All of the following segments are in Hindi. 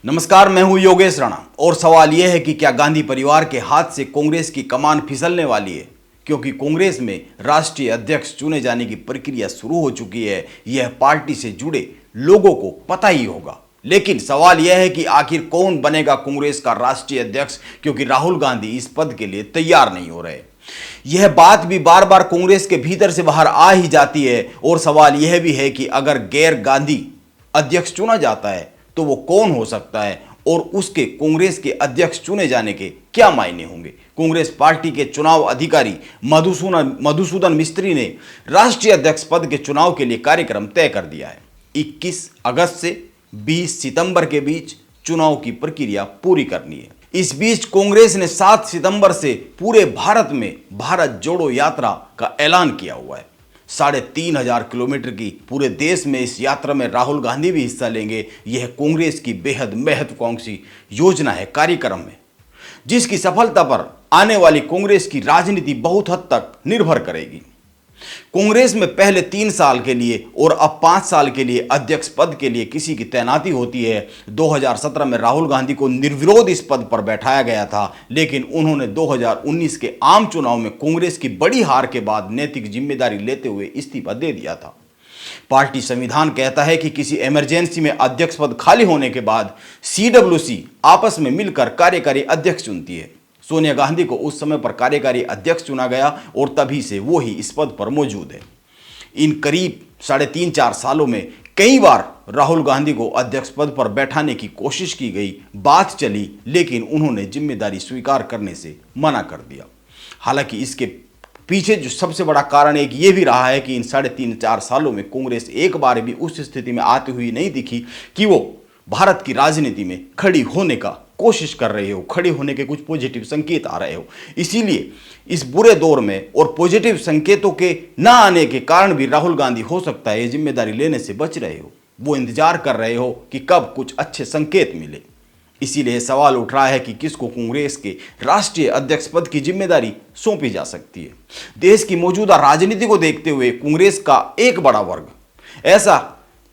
नमस्कार, मैं हूं योगेश राणा और सवाल यह है कि क्या गांधी परिवार के हाथ से कांग्रेस की कमान फिसलने वाली है? क्योंकि कांग्रेस में राष्ट्रीय अध्यक्ष चुने जाने की प्रक्रिया शुरू हो चुकी है। यह पार्टी से जुड़े लोगों को पता ही होगा। लेकिन सवाल यह है कि आखिर कौन बनेगा कांग्रेस का राष्ट्रीय अध्यक्ष, क्योंकि राहुल गांधी इस पद के लिए तैयार नहीं हो रहे। यह बात भी बार बार कांग्रेस के भीतर से बाहर आ ही जाती है। और सवाल यह भी है कि अगर गैर गांधी अध्यक्ष चुना जाता है तो वो कौन हो सकता है और उसके कांग्रेस के अध्यक्ष चुने जाने के क्या मायने होंगे। कांग्रेस पार्टी के चुनाव अधिकारी मधुसूदन मिस्त्री ने राष्ट्रीय अध्यक्ष पद के चुनाव के लिए कार्यक्रम तय कर दिया है। 21 अगस्त से 20 सितंबर के बीच चुनाव की प्रक्रिया पूरी करनी है। इस बीच कांग्रेस ने 7 सितंबर से पूरे भारत में भारत जोड़ो यात्रा का ऐलान किया हुआ है। 3,500 किलोमीटर की पूरे देश में इस यात्रा में राहुल गांधी भी हिस्सा लेंगे। यह कांग्रेस की बेहद महत्वाकांक्षी योजना है, कार्यक्रम है, जिसकी सफलता पर आने वाली कांग्रेस की राजनीति बहुत हद तक निर्भर करेगी। कांग्रेस में पहले 3 साल के लिए और अब 5 साल के लिए अध्यक्ष पद के लिए किसी की तैनाती होती है। 2017 में राहुल गांधी को निर्विरोध इस पद पर बैठाया गया था, लेकिन उन्होंने 2019 के आम चुनाव में कांग्रेस की बड़ी हार के बाद नैतिक जिम्मेदारी लेते हुए इस्तीफा दे दिया था। पार्टी संविधान कहता है कि किसी इमरजेंसी में अध्यक्ष पद खाली होने के बाद CWC आपस में मिलकर कार्यकारी अध्यक्ष चुनती है। सोनिया गांधी को उस समय पर कार्यकारी अध्यक्ष चुना गया और तभी से वो ही इस पद पर मौजूद है। इन करीब 3.5-4 सालों में कई बार राहुल गांधी को अध्यक्ष पद पर बैठाने की कोशिश की गई, बात चली, लेकिन उन्होंने जिम्मेदारी स्वीकार करने से मना कर दिया। हालांकि इसके पीछे जो सबसे बड़ा कारण एक ये भी रहा है कि इन 3.5-4 सालों में कांग्रेस एक बार भी उस स्थिति में आती हुई नहीं दिखी कि वो भारत की राजनीति में खड़ी होने का कोशिश कर रहे हो, खड़े होने के कुछ पॉजिटिव संकेत आ रहे हो। इसीलिए इस बुरे दौर में और पॉजिटिव संकेतों के ना आने के कारण भी राहुल गांधी हो सकता है ये जिम्मेदारी लेने से बच रहे हो। वो इंतजार कर रहे हो कि कब कुछ अच्छे संकेत मिले। इसीलिए सवाल उठ रहा है कि किसको कांग्रेस के राष्ट्रीय अध्यक्ष पद की जिम्मेदारी सौंपी जा सकती है। देश की मौजूदा राजनीति को देखते हुए कांग्रेस का एक बड़ा वर्ग ऐसा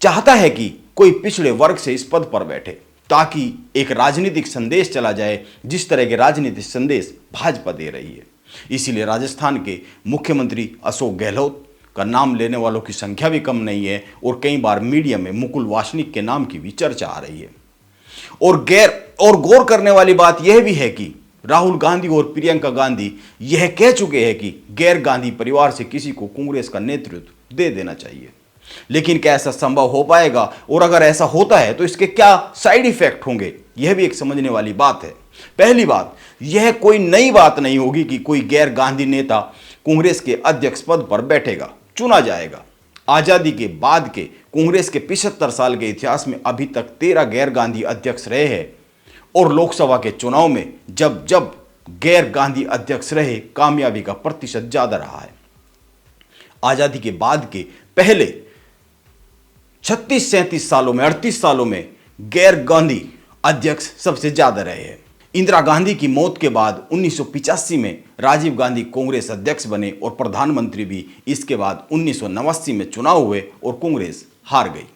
चाहता है कि कोई पिछड़े वर्ग से इस पद पर बैठे, ताकि एक राजनीतिक संदेश चला जाए, जिस तरह के राजनीतिक संदेश भाजपा दे रही है। इसीलिए राजस्थान के मुख्यमंत्री अशोक गहलोत का नाम लेने वालों की संख्या भी कम नहीं है और कई बार मीडिया में मुकुल वासनिक के नाम की भी चर्चा आ रही है। और गौर करने वाली बात यह भी है कि राहुल गांधी और प्रियंका गांधी यह कह चुके हैं कि गैर गांधी परिवार से किसी को कांग्रेस का नेतृत्व दे देना चाहिए। लेकिन क्या ऐसा संभव हो पाएगा, और अगर ऐसा होता है तो इसके क्या साइड इफेक्ट होंगे, यह भी एक समझने वाली बात है। पहली बात, यह कोई नई बात नहीं होगी कि कोई गैर गांधी नेता कांग्रेस के अध्यक्ष पद पर बैठेगा, चुना जाएगा। आजादी के बाद के कांग्रेस के 75 साल के इतिहास में अभी तक 13 गैर गांधी अध्यक्ष रहे हैं और लोकसभा के चुनाव में जब जब गैर गांधी अध्यक्ष रहे, कामयाबी का प्रतिशत ज्यादा रहा है। आजादी के बाद के पहले 36-37 सालों में 38 सालों में गैर गांधी अध्यक्ष सबसे ज्यादा रहे हैं। इंदिरा गांधी की मौत के बाद 1985 में राजीव गांधी कांग्रेस अध्यक्ष बने और प्रधानमंत्री भी। इसके बाद 1989 में चुनाव हुए और कांग्रेस हार गई।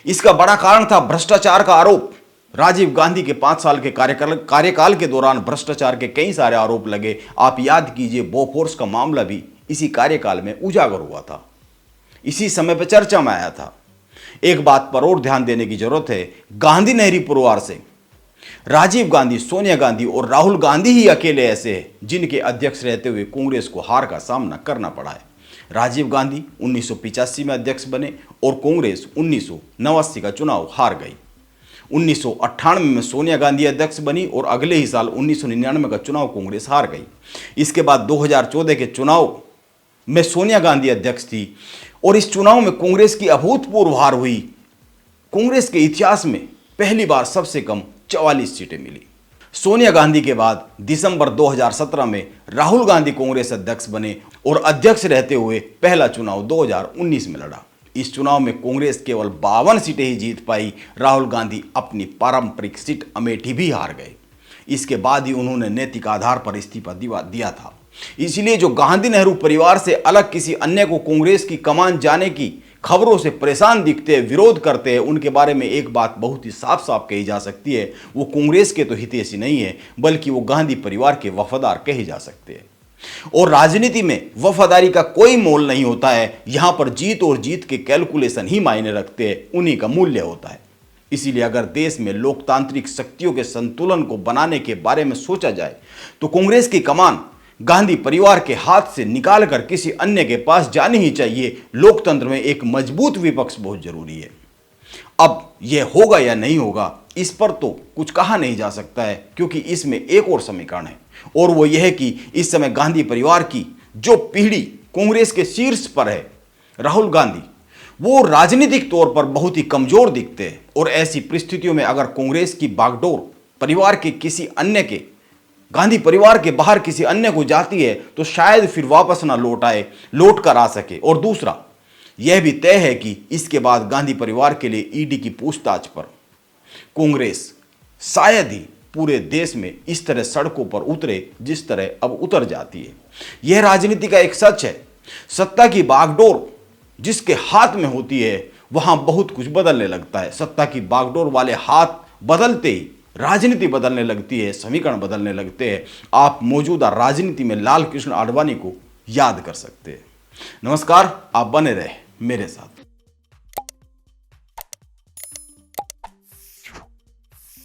इसका बड़ा कारण था भ्रष्टाचार का आरोप। राजीव गांधी के 5 साल के कार्यकाल के दौरान भ्रष्टाचार के कई सारे आरोप लगे। आप याद कीजिए, बोफोर्स का मामला भी इसी कार्यकाल में उजागर हुआ था, इसी समय पर चर्चा में आया था। एक बात पर और ध्यान देने की जरूरत है, गांधी नेहरू परिवार से राजीव गांधी, सोनिया गांधी और राहुल गांधी ही अकेले ऐसे हैं जिनके अध्यक्ष रहते हुए कांग्रेस को हार का सामना करना पड़ा है। राजीव गांधी 1985 में अध्यक्ष बने और कांग्रेस 1989 का चुनाव हार गई। 1998 में सोनिया गांधी अध्यक्ष बनी और अगले ही साल 1999 का चुनाव कांग्रेस हार गई। इसके बाद 2014 के चुनाव में सोनिया गांधी अध्यक्ष थी और इस चुनाव में कांग्रेस की अभूतपूर्व हार हुई। कांग्रेस के इतिहास में पहली बार सबसे कम 44 सीटें मिली। सोनिया गांधी के बाद दिसंबर 2017 में राहुल गांधी कांग्रेस अध्यक्ष बने और अध्यक्ष रहते हुए पहला चुनाव 2019 में लड़ा। इस चुनाव में कांग्रेस केवल 52 सीटें ही जीत पाई। राहुल गांधी अपनी पारंपरिक सीट अमेठी भी हार गए। इसके बाद ही उन्होंने नैतिक आधार पर इस्तीफा दिया था। इसलिए जो गांधी नेहरू परिवार से अलग किसी अन्य को कांग्रेस की कमान खबरों से परेशान दिखते हैं, विरोध करते हैं, उनके बारे में एक बात बहुत ही साफ साफ कही जा सकती है, वो कांग्रेस के तो हितैषी नहीं है, बल्कि वो गांधी परिवार के वफादार कहे जा सकते हैं। और राजनीति में वफादारी का कोई मोल नहीं होता है, यहां पर जीत और जीत के कैलकुलेशन ही मायने रखते हैं, उन्हीं का मूल्य होता है। इसीलिए अगर देश में लोकतांत्रिक शक्तियों के संतुलन को बनाने के बारे में सोचा जाए तो कांग्रेस की कमान गांधी परिवार के हाथ से निकालकर किसी अन्य के पास जानी ही चाहिए। लोकतंत्र में एक मजबूत विपक्ष बहुत जरूरी है। अब यह होगा या नहीं होगा, इस पर तो कुछ कहा नहीं जा सकता है, क्योंकि इसमें एक और समीकरण है, और वो यह है कि इस समय गांधी परिवार की जो पीढ़ी कांग्रेस के शीर्ष पर है, राहुल गांधी, वो राजनीतिक तौर पर बहुत ही कमजोर दिखते हैं। और ऐसी परिस्थितियों में अगर कांग्रेस की बागडोर परिवार के किसी अन्य के, गांधी परिवार के बाहर किसी अन्य को जाती है तो शायद फिर वापस ना लौट कर आ सके। और दूसरा यह भी तय है कि इसके बाद गांधी परिवार के लिए ईडी की पूछताछ पर कांग्रेस शायद ही पूरे देश में इस तरह सड़कों पर उतरे जिस तरह अब उतर जाती है। यह राजनीति का एक सच है। सत्ता की बागडोर जिसके हाथ में होती है वहां बहुत कुछ बदलने लगता है। सत्ता की बागडोर वाले हाथ बदलते ही राजनीति बदलने लगती है, समीकरण बदलने लगते हैं। आप मौजूदा राजनीति में लाल कृष्ण आडवाणी को याद कर सकते हैं। नमस्कार, आप बने रहे मेरे साथ।